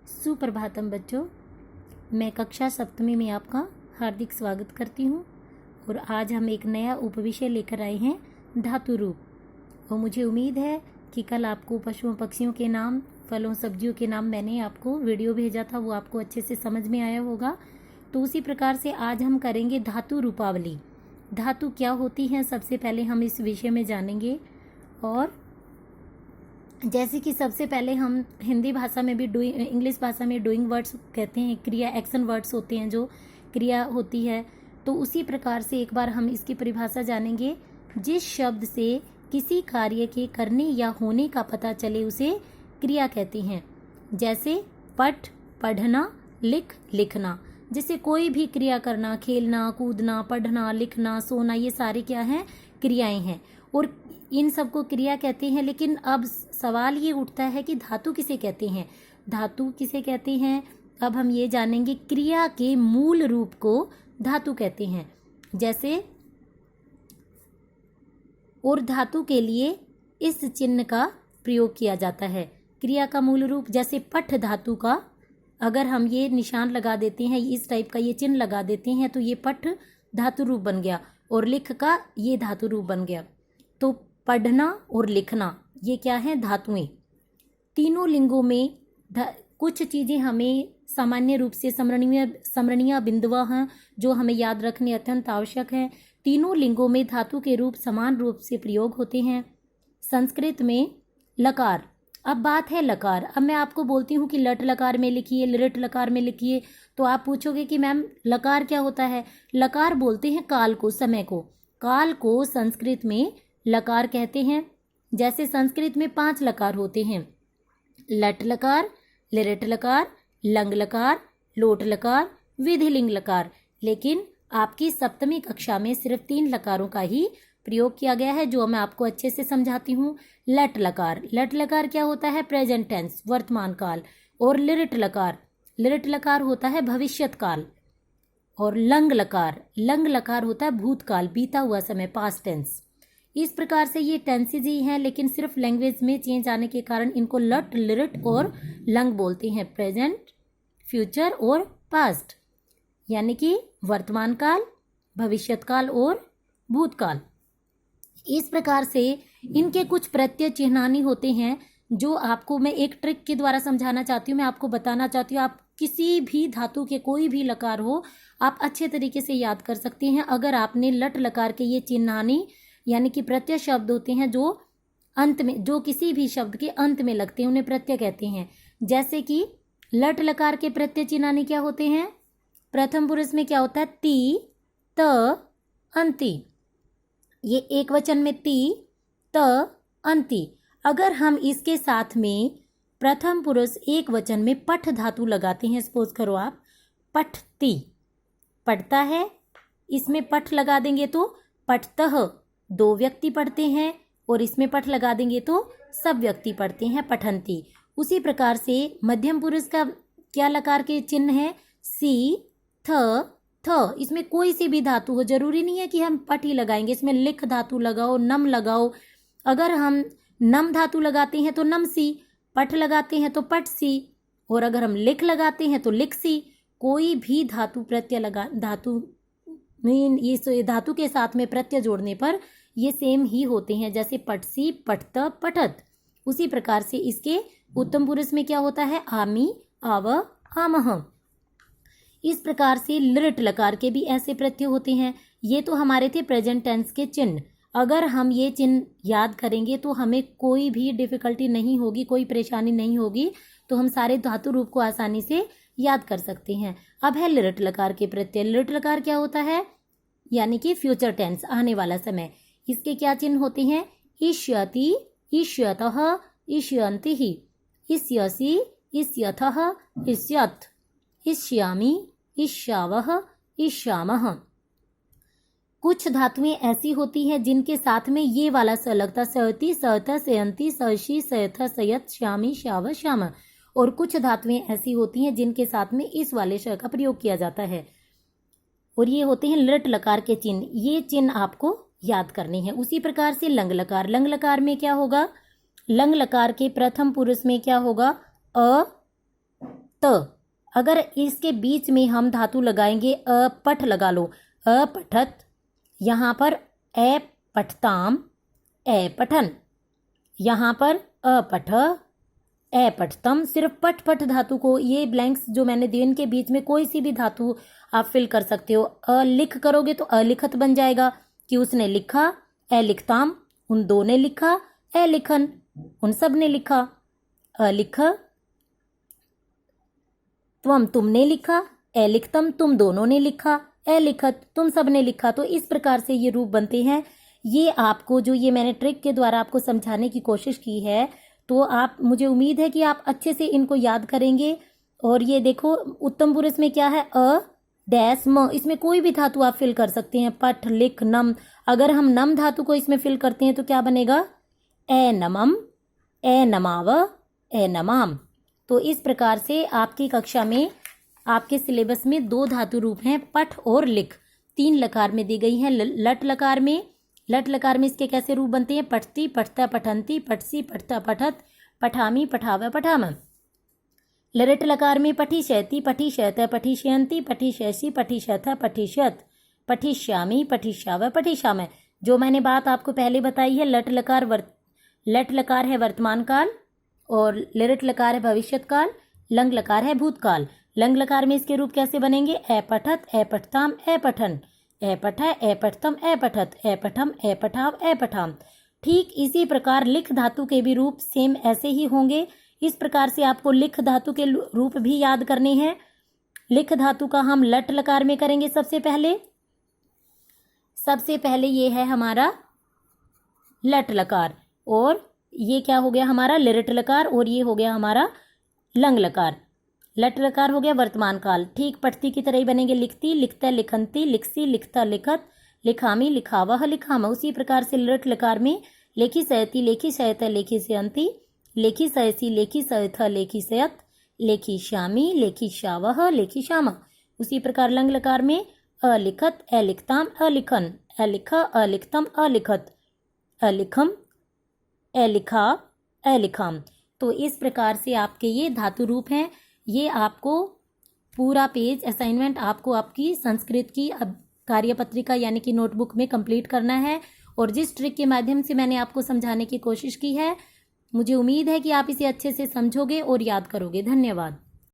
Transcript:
सुप्रभातम बच्चों, मैं कक्षा सप्तमी में आपका हार्दिक स्वागत करती हूँ। और आज हम एक नया उपविषय लेकर आए हैं, धातु रूप। और मुझे उम्मीद है कि कल आपको पशुओं पक्षियों के नाम, फलों सब्जियों के नाम मैंने आपको वीडियो भेजा था, वो आपको अच्छे से समझ में आया होगा। तो उसी प्रकार से आज हम करेंगे धातु रूपावली। धातु क्या होती हैं, सबसे पहले हम इस विषय में जानेंगे। और जैसे कि सबसे पहले हम हिंदी भाषा में भी इंग्लिश भाषा में डूइंग वर्ड्स कहते हैं, क्रिया एक्शन वर्ड्स होते हैं, जो क्रिया होती है। तो उसी प्रकार से एक बार हम इसकी परिभाषा जानेंगे। जिस शब्द से किसी कार्य के करने या होने का पता चले उसे क्रिया कहते हैं। जैसे पठ, पढ़ना, लिख, लिखना। जैसे कोई भी क्रिया करना, खेलना, कूदना, पढ़ना, लिखना, सोना, ये सारे क्या हैं, क्रियाएं हैं। और इन सबको क्रिया कहते हैं। लेकिन अब सवाल ये उठता है कि धातु किसे कहते हैं, धातु किसे कहते हैं। अब हम ये जानेंगे, क्रिया के मूल रूप को धातु कहते हैं। जैसे और धातु के लिए इस चिन्ह का प्रयोग किया जाता है। क्रिया का मूल रूप, जैसे पठ धातु का अगर हम ये निशान लगा देते हैं, इस टाइप का ये चिन्ह लगा देते हैं, तो ये पठ धातु रूप बन गया। और लिख का ये धातु रूप बन गया। तो पढ़ना और लिखना ये क्या है, धातुएं। तीनों लिंगों में कुछ चीजें हमें सामान्य रूप से स्मरणीय बिंदुआ हैं, जो हमें याद रखने अत्यंत आवश्यक है। तीनों लिंगों में धातु के रूप समान रूप से प्रयोग होते हैं। संस्कृत में लकार, अब बात है लकार। अब मैं आपको बोलती हूँ कि लट लकार में लिखिए, लिट लकार में लिखिए, तो आप पूछोगे कि मैम लकार क्या होता है। लकार बोलते हैं काल को, समय को। काल को संस्कृत में लकार कहते हैं। जैसे संस्कृत में 5 लकार होते हैं, लट लकार, लिट लकार, लंग लकार, लोट लकार, विधिलिंग लकार। लेकिन आपकी सप्तमी कक्षा में सिर्फ 3 लकारों का ही प्रयोग किया गया है, जो मैं आपको अच्छे से समझाती हूँ। लट लकार, लट लकार क्या होता है, प्रेजेंट टेंस, वर्तमान काल। और लिट लकार होता है भविष्यत काल। और लंग लकार होता है भूतकाल, बीता हुआ समय, पास्ट टेंस। इस प्रकार से ये टेंसेज ही हैं, लेकिन सिर्फ लैंग्वेज में चेंज आने के कारण इनको लट, लिट और लंग बोलते हैं। प्रेजेंट, फ्यूचर और पास्ट, यानी कि वर्तमान काल, भविष्यत काल और भूतकाल। इस प्रकार से इनके कुछ प्रत्यय चिन्हानी होते हैं, जो आपको मैं एक ट्रिक के द्वारा समझाना चाहती हूँ, मैं आपको बताना चाहती हूँ। आप किसी भी धातु के कोई भी लकार हो, आप अच्छे तरीके से याद कर सकते हैं अगर आपने लट लकार के ये चिन्हानी, यानी कि प्रत्यय शब्द होते हैं जो अंत में, जो किसी भी शब्द के अंत में लगते हैं, उन्हें प्रत्यय कहते हैं। जैसे कि लट लकार के प्रत्यय चिन्हानी क्या होते हैं, प्रथम पुरुष में क्या होता है, ती, त, अंति। ये एक वचन में ती, त, अंति। अगर हम इसके साथ में प्रथम पुरुष एक वचन में पठ धातु लगाते हैं, सपोज करो आप पठती, पढ़ता है, इसमें पठ लगा देंगे तो पठतः, 2 व्यक्ति पढ़ते हैं। और इसमें पठ लगा देंगे तो सब व्यक्ति पढ़ते हैं, पठंती। उसी प्रकार से मध्यम पुरुष का क्या लकार के चिन्ह है, सी, थ, इसमें कोई सी भी धातु हो, जरूरी नहीं है कि हम पठ ही लगाएंगे, इसमें लिख धातु लगाओ, नम लगाओ। अगर हम नम धातु लगाते हैं तो नम सी, पठ लगाते हैं तो पठ सी, और अगर हम लिख लगाते हैं तो लिख सी। कोई भी धातु प्रत्यय लगा, धातु ये धातु के साथ में प्रत्यय जोड़ने पर ये सेम ही होते हैं, जैसे पठसी, पठत, पठत। उसी प्रकार से इसके उत्तम पुरुष में क्या होता है, आमी, आव, आमह। इस प्रकार से लिट लकार के भी ऐसे प्रत्यय होते हैं। ये तो हमारे थे प्रेजेंट टेंस के चिन्ह। अगर हम ये चिन्ह याद करेंगे तो हमें कोई भी डिफिकल्टी नहीं होगी, कोई परेशानी नहीं होगी, तो हम सारे धातु रूप को आसानी से याद कर सकते हैं। अब है लिट लकार के प्रत्यय। लिट लकार क्या होता है, यानी कि फ्यूचर टेंस, आने वाला समय। इसके क्या चिन्ह होते हैं, इष्यति, इष्यतः, इष्यन्तिः, इष्यसि, इष्यथः, इष्यत्, इष्यामि, इष्यावः, इष्यामः। कुछ धातुएं ऐसी होती हैं जिनके साथ में ये वाला स लगता, सयति, सयथ, सयन्ति, सयषि, सयथ, सयत्, श्यामि, श्याव, श्याम। और कुछ धातुएं ऐसी होती हैं जिनके साथ में इस वाले श का प्रयोग किया जाता है, और ये होते हैं लिट लकार के चिन्ह। ये चिन्ह आपको याद करने हैं। उसी प्रकार से लंग लकार में क्या होगा, लंग लकार के प्रथम पुरुष में क्या होगा, अ, त, अगर इसके बीच में हम धातु लगाएंगे अपठ लगा लो, अपठत, यहाँ पर ए पठताम, ए पठन, यहाँ पर अपठ, ए पठतम। सिर्फ पठ पठ धातु को, ये ब्लैंक्स जो मैंने दिए इनके बीच में कोई सी भी धातु आप फिल कर सकते हो। अलिख करोगे तो अलिखत बन जाएगा कि उसने लिखा, ए लिखताम उन दो ने लिखा, ए लिखन उन सब ने लिखा, अलिख त्वम तुमने लिखा, ए लिखतम तुम दोनों ने लिखा, ए लिखत तुम सब ने लिखा। तो इस प्रकार से ये रूप बनते हैं। ये आपको जो ये मैंने ट्रिक के द्वारा आपको समझाने की कोशिश की है, तो आप, मुझे उम्मीद है कि आप अच्छे से इनको याद करेंगे। और ये देखो उत्तम पुरुष में क्या है, अ डैश म, इसमें कोई भी धातु आप फिल कर सकते हैं, पठ लिख नम। अगर हम नम धातु को इसमें फिल करते हैं तो क्या बनेगा, ए नमम, ए नमाव, ए नमाम। तो इस प्रकार से आपकी कक्षा में, आपके सिलेबस में 2 धातु रूप हैं, पठ और लिख। 3 लकार में दी गई हैं। लट लकार में, लट लकार में इसके कैसे रूप बनते हैं, पठती पठता पठंती, पठसी पठता पठत, पठामी पठाव पठाम। लरट लकार में पठी शैती पठी शैत पठिष्यंती पठिष्यसि पठिष्यथ पठिष्यत, पठिष्यामी पठिष्याव पठिष्याम। जो मैंने बात आपको पहले बताई है, लट लकार है वर्तमान काल और लरट लकार है भविष्यत काल, लंग लकार है भूतकाल। लंग लकार में इसके रूप कैसे बनेंगे, ए पठत, ए पठताम, ए पठन, ए पठ, ए पठतम, ए पठत, ए पठम, ए पठाव, ए पठाम। ठीक इसी प्रकार लिख धातु के भी रूप सेम ऐसे ही होंगे। इस प्रकार से आपको लिख धातु के रूप भी याद करने हैं। लिख धातु का हम लट लकार में करेंगे। सबसे पहले ये है हमारा लट लकार, और ये क्या हो गया हमारा लिरट लकार, और ये हो गया हमारा लंग लकार। लट लकार हो गया वर्तमान काल। ठीक पठती की तरह ही बनेंगे, लिखती लिखता लिखंती, लिखसी लिखता लिखत, लिखामी लिखावह लिखाम। उसी प्रकार से लिरट लकार में लेखी सयती लेखी सयत लेखी सयंती, लेखी सयसी लेखी सयथ लेखी सयत, लेखी श्यामी लेखी श्यावह लेखी श्याम। उसी प्रकार लंग लकार में अलिखत अलिखताम अलिखन, अलिख अलिखतम अलिखत, अलिखम अलिखा अलिखाम। तो इस प्रकार से आपके ये धातु रूप हैं। ये आपको पूरा पेज असाइनमेंट आपको आपकी संस्कृत की कार्यपत्रिका यानी कि नोटबुक में कंप्लीट करना है। और जिस ट्रिक के माध्यम से मैंने आपको समझाने की कोशिश की है, मुझे उम्मीद है कि आप इसे अच्छे से समझोगे और याद करोगे। धन्यवाद।